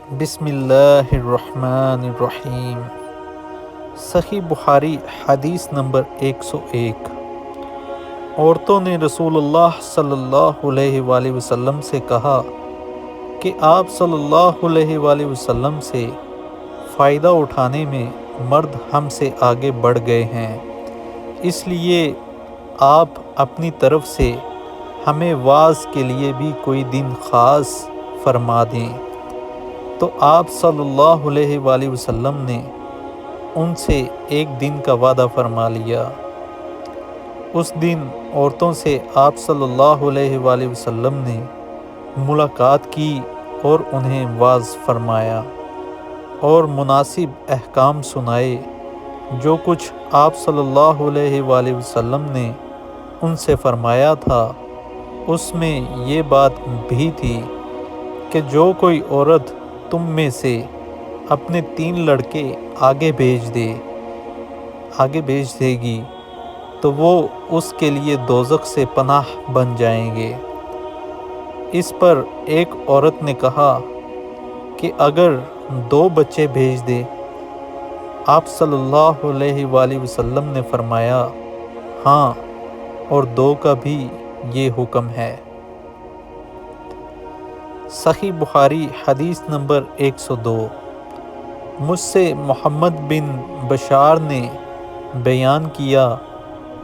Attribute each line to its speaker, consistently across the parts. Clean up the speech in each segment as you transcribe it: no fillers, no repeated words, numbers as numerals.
Speaker 1: بسم اللہ الرحمن الرحیم۔ صحیح بخاری حدیث نمبر 101۔ عورتوں نے رسول اللہ صلی اللہ علیہ وآلہ وسلم سے کہا کہ آپ صلی اللہ علیہ وآلہ وسلم سے فائدہ اٹھانے میں مرد ہم سے آگے بڑھ گئے ہیں، اس لیے آپ اپنی طرف سے ہمیں وعظ کے لیے بھی کوئی دن خاص فرما دیں۔ تو آپ صلی اللہ علیہ وآلہ وسلم نے ان سے ایک دن کا وعدہ فرما لیا۔ اس دن عورتوں سے آپ صلی اللہ علیہ وآلہ وسلم نے ملاقات کی اور انہیں وعظ فرمایا اور مناسب احکام سنائے۔ جو کچھ آپ صلی اللہ علیہ وآلہ وسلم نے ان سے فرمایا تھا اس میں یہ بات بھی تھی کہ جو کوئی عورت تم میں سے اپنے 3 لڑکے آگے بھیج دے گی تو وہ اس کے لیے دوزخ سے پناہ بن جائیں گے۔ اس پر ایک عورت نے کہا کہ اگر 2 بچے بھیج دے؟ آپ صلی اللہ علیہ وآلہ وسلم نے فرمایا ہاں، اور 2 کا بھی یہ حکم ہے۔ صحیح بخاری حدیث نمبر 102۔ مجھ سے محمد بن بشار نے بیان کیا،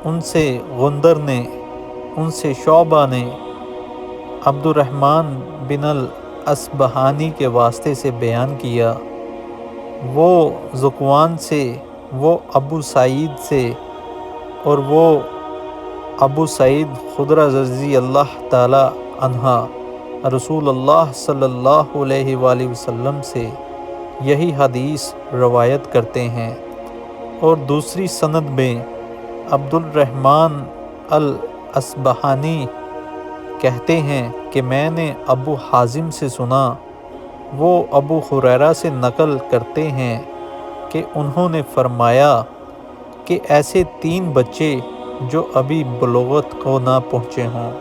Speaker 1: ان سے غندر نے، ان سے شعبہ نے عبد الرحمن بن الاصبہانی کے واسطے سے بیان کیا، وہ ذکوان سے، وہ ابو سعید سے، اور وہ ابو سعید خدرہ رضی اللہ تعالی عنہ رسول اللہ صلی اللہ علیہ وآلہ وسلم سے یہی حدیث روایت کرتے ہیں۔ اور دوسری سند میں عبد الرحمن الاصبہانی کہتے ہیں کہ میں نے ابو حازم سے سنا، وہ ابو ہریرہ سے نقل کرتے ہیں کہ انہوں نے فرمایا کہ ایسے 3 بچے جو ابھی بلوغت کو نہ پہنچے ہوں